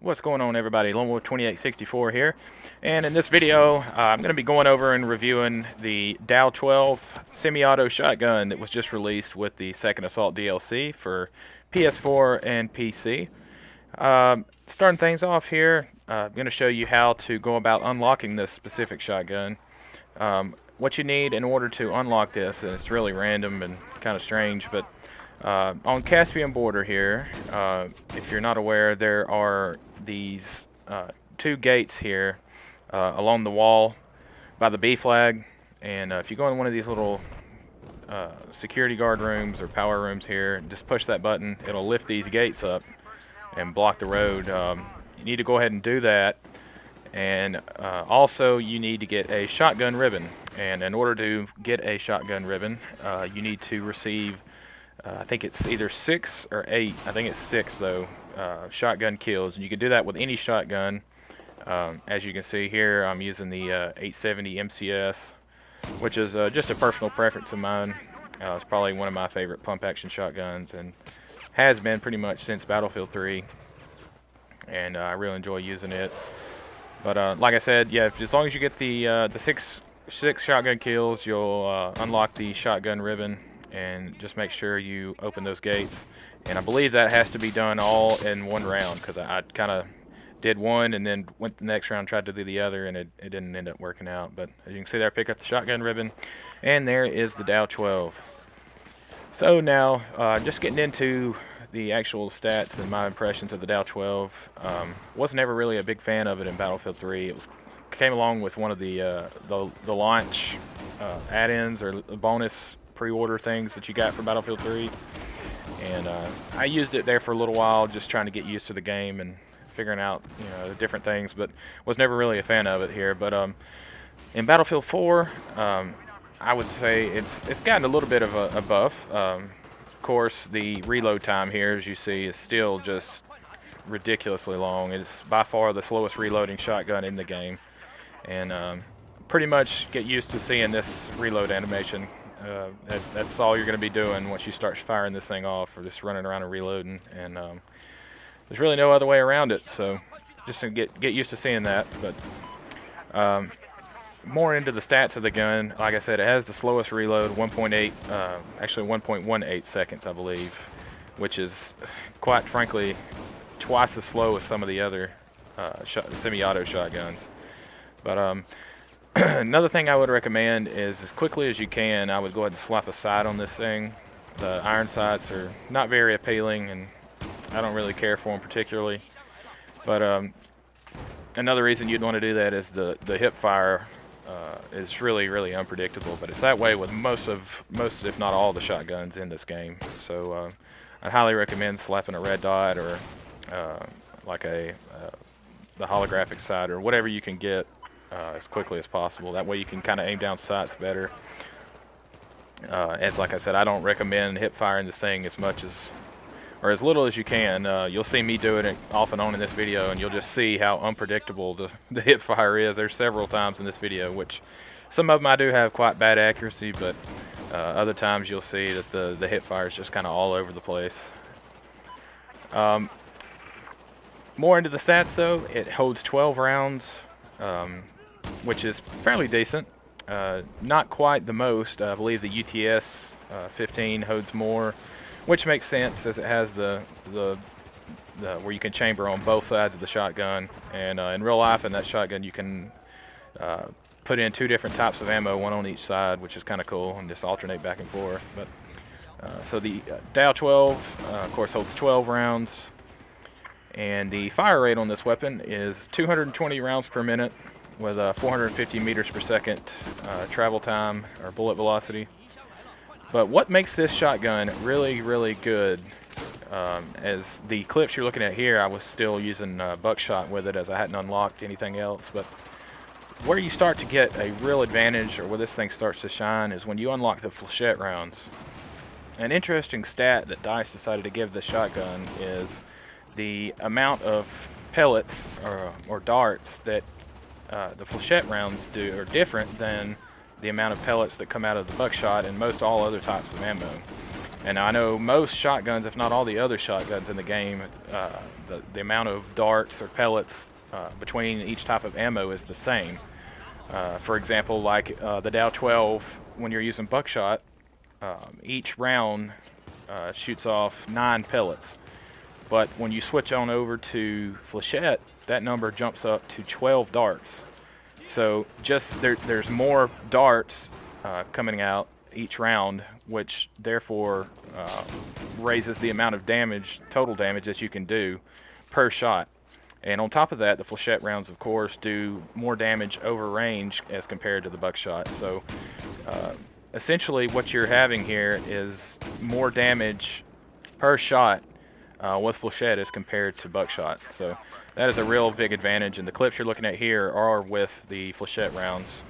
What's going on, everybody? Lone Wolf 2864 here, and in this video I'm going to be going over and reviewing the DAO 12 semi-auto shotgun that was just released with the Second Assault DLC for PS4 and PC. Starting things off here, I'm going to show you how to go about unlocking this specific shotgun. What you need in order to unlock this, and it's really random and kind of strange, but on Caspian border here, if you're not aware, there are these two gates here along the wall by the B flag, and if you go in one of these little security guard rooms or power rooms here, just push that button, it'll lift these gates up and block the road. You need to go ahead and do that, and also you need to get a shotgun ribbon, and in order to get a shotgun ribbon you need to receive I think it's either 6 or 8. I think it's 6 though. Shotgun kills, and you can do that with any shotgun. As you can see here, I'm using the 870 MCS, which is just a personal preference of mine. It's probably one of my favorite pump-action shotguns, and has been pretty much since Battlefield 3. And I really enjoy using it. But like I said, yeah, as long as you get the six shotgun kills, you'll unlock the shotgun ribbon. And just make sure you open those gates, and I believe that has to be done all in one round, because I kind of did one and then went the next round, tried to do the other, and it didn't end up working out. But as you can see there, pick up the shotgun ribbon, and there is the DAO 12. So now just getting into the actual stats and my impressions of the DAO 12. Was never really a big fan of it in Battlefield 3. It came along with one of the launch add-ins or bonus pre-order things that you got for Battlefield 3, and I used it there for a little while, just trying to get used to the game and figuring out the different things, but was never really a fan of it here. But in Battlefield 4, I would say it's gotten a little bit of a buff. Of course, the reload time here, as you see, is still just ridiculously long. It's by far the slowest reloading shotgun in the game, and pretty much get used to seeing this reload animation. That's all you're going to be doing once you start firing this thing off, or just running around and reloading, and there's really no other way around it. So just to get used to seeing that. But more into the stats of the gun, like I said, it has the slowest reload, 1.8, actually 1.18 seconds, I believe, which is quite frankly twice as slow as some of the other semi-auto shotguns. But another thing I would recommend is, as quickly as you can, I would go ahead and slap a sight on this thing. The iron sights are not very appealing, and I don't really care for them particularly. But another reason you'd want to do that is the hip fire is really unpredictable. But it's that way with most, if not all, the shotguns in this game. So I'd highly recommend slapping a red dot, or like the holographic sight, or whatever you can get as quickly as possible. That way you can kind of aim down sights better. As like I said, I don't recommend hip firing this thing as much as, or as little as you can. You'll see me doing it off and on in this video, and you'll just see how unpredictable the hip fire is. There's several times in this video, which some of them I do have quite bad accuracy, but other times you'll see that the hip fire is just kind of all over the place. More into the stats though, it holds 12 rounds, which is fairly decent. Not quite the most. I believe the UTS 15 holds more, which makes sense, as it has the where you can chamber on both sides of the shotgun. And in real life, in that shotgun, you can put in 2 different types of ammo, one on each side, which is kind of cool, and just alternate back and forth. But so the DAO 12, of course, holds 12 rounds. And the fire rate on this weapon is 220 rounds per minute, with 450 meters per second travel time, or bullet velocity. But what makes this shotgun really good, as the clips you're looking at here, I was still using buckshot with it, as I hadn't unlocked anything else. But where you start to get a real advantage, or where this thing starts to shine, is when you unlock the flechette rounds. An interesting stat that DICE decided to give this shotgun is the amount of pellets or darts that the flechette rounds do are different than the amount of pellets that come out of the buckshot and most all other types of ammo. And I know most shotguns, if not all the other shotguns in the game, the amount of darts or pellets between each type of ammo is the same. For example, like the DAO 12, when you're using buckshot, each round shoots off 9 pellets. But when you switch on over to flechette, that number jumps up to 12 darts. So just there's more darts coming out each round, which therefore raises the amount of damage, total damage that you can do per shot. And on top of that, the flechette rounds, of course, do more damage over range as compared to the buckshot. So essentially what you're having here is more damage per shot with flechette as compared to buckshot. So that is a real big advantage, and the clips you're looking at here are with the flechette rounds.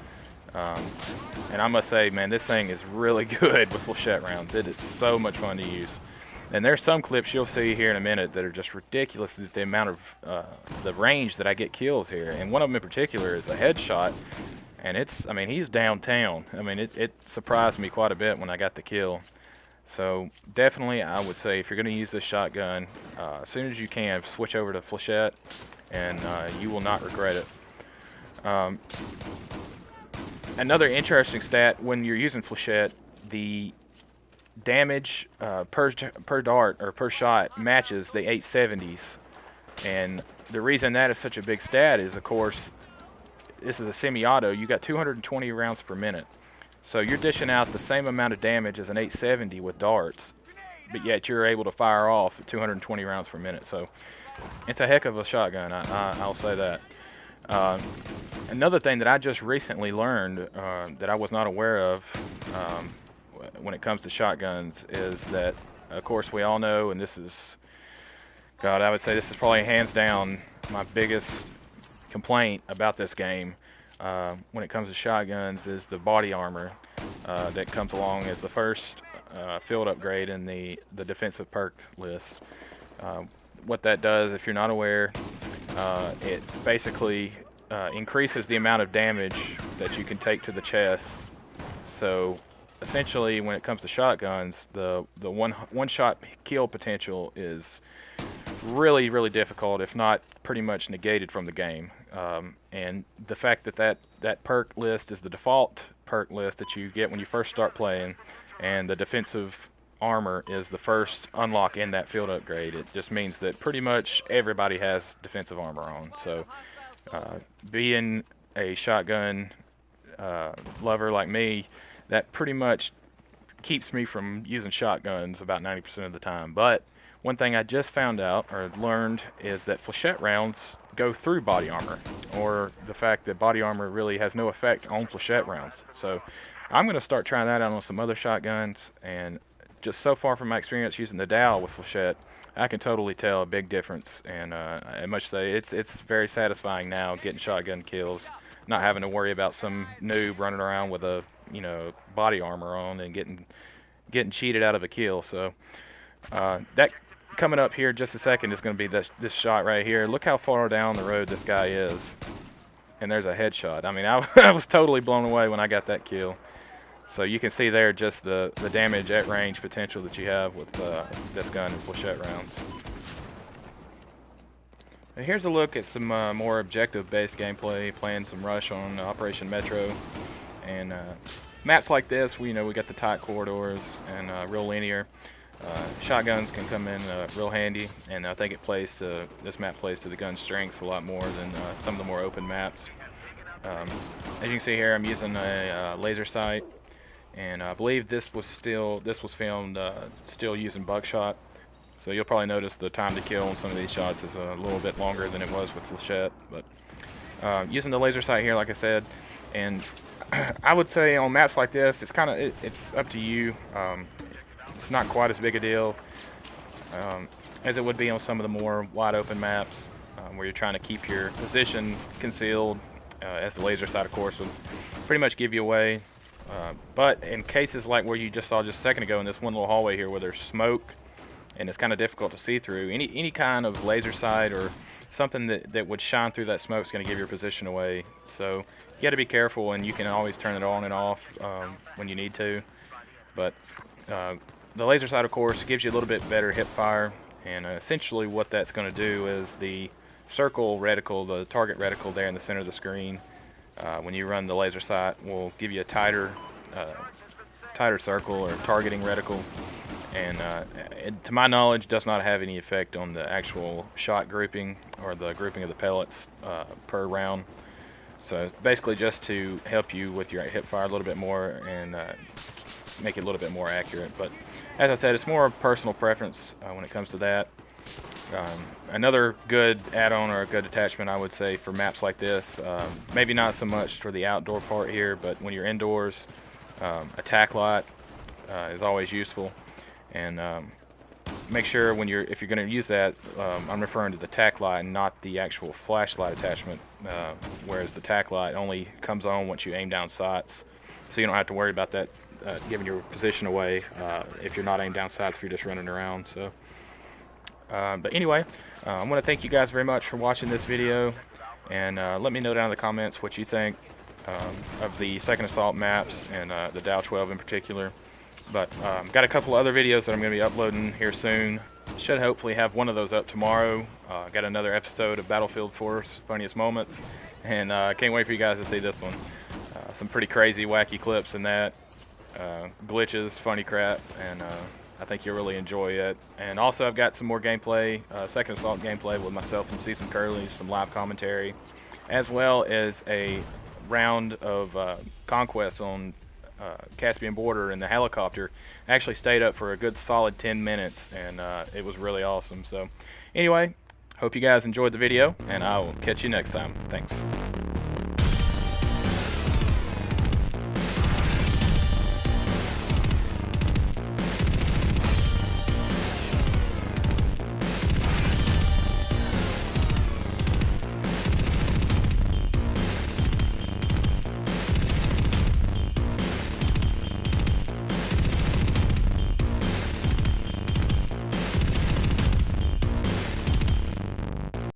And I must say, man, this thing is really good with flechette rounds. It is so much fun to use. And there's some clips you'll see here in a minute that are just ridiculous, the amount of the range that I get kills here. And one of them in particular is a headshot, and I mean, he's downtown. I mean, it surprised me quite a bit when I got the kill. So definitely, I would say if you're going to use this shotgun, as soon as you can, switch over to flechette, and you will not regret it. Another interesting stat when you're using flechette, the damage per dart or per shot matches the 870s, and the reason that is such a big stat is, of course, this is a semi-auto. You got 220 rounds per minute. So you're dishing out the same amount of damage as an 870 with darts, but yet you're able to fire off at 220 rounds per minute. So it's a heck of a shotgun, I'll say that. Another thing that I just recently learned that I was not aware of when it comes to shotguns is that, of course, we all know, and this is, God, I would say this is probably hands down my biggest complaint about this game when it comes to shotguns, is the body armor that comes along as the first field upgrade in the defensive perk list. What that does, if you're not aware, it basically increases the amount of damage that you can take to the chest. So essentially, when it comes to shotguns, the one shot kill potential is really difficult, if not pretty much negated from the game. And the fact that perk list is the default perk list that you get when you first start playing, and the defensive armor is the first unlock in that field upgrade, it just means that pretty much everybody has defensive armor on. So being a shotgun lover like me, that pretty much keeps me from using shotguns about 90% of the time. But one thing I just found out or learned is that flechette rounds go through body armor, or the fact that body armor really has no effect on flechette rounds. So I'm going to start trying that out on some other shotguns, and just so far from my experience using the DAO with flechette, I can totally tell a big difference. And I must say it's very satisfying now getting shotgun kills, not having to worry about some noob running around with a body armor on and getting cheated out of a kill. So that coming up here just a second is going to be this shot right here. Look how far down the road this guy is, and there's a headshot. I mean, I was totally blown away when I got that kill. So you can see there just the damage at range potential that you have with this gun and flechette rounds. And here's a look at some more objective-based gameplay, playing some Rush on Operation Metro. And maps like this, we got the tight corridors and real linear. Shotguns can come in real handy, and I think this map plays to the gun's strengths a lot more than some of the more open maps. As you can see here, I'm using a laser sight, and I believe this was filmed still using buckshot. So you'll probably notice the time to kill on some of these shots is a little bit longer than it was with flechette. But using the laser sight here, like I said, and I would say on maps like this, it's up to you. It's not quite as big a deal as it would be on some of the more wide open maps where you're trying to keep your position concealed, as the laser sight, of course, would pretty much give you away. But in cases like where you just saw just a second ago in this one little hallway here where there's smoke and it's kind of difficult to see through, any kind of laser sight or something that would shine through that smoke is going to give your position away. So you got to be careful, and you can always turn it on and off when you need to. But the laser sight, of course, gives you a little bit better hip fire, and essentially what that's going to do is the circle reticle, the target reticle there in the center of the screen, when you run the laser sight, will give you a tighter circle or targeting reticle, and to my knowledge does not have any effect on the actual shot grouping or the grouping of the pellets per round. So basically just to help you with your hip fire a little bit more and make it a little bit more accurate. But as I said, it's more personal preference when it comes to that. Another good add-on or a good attachment, I would say, for maps like this, maybe not so much for the outdoor part here, but when you're indoors, a tack light is always useful. And make sure if you're going to use that, I'm referring to the tack light and not the actual flashlight attachment, whereas the tack light only comes on once you aim down sights, so you don't have to worry about that giving your position away if you're not aimed down sights, if you're just running around. So but anyway, I want to thank you guys very much for watching this video, and let me know down in the comments what you think of the Second Assault maps and the DAO 12 in particular. But got a couple other videos that I'm going to be uploading here soon. Should hopefully have one of those up tomorrow. Got another episode of Battlefield 4's Funniest Moments, and can't wait for you guys to see this one. Some pretty crazy, wacky clips in that, glitches, funny crap, and I think you'll really enjoy it. And also I've got some more gameplay, Second Assault gameplay with myself and Season Curly, some live commentary, as well as a round of conquest on Caspian border in the helicopter. I actually stayed up for a good solid 10 minutes, and it was really awesome. So anyway, hope you guys enjoyed the video, and I will catch you next time. Thanks.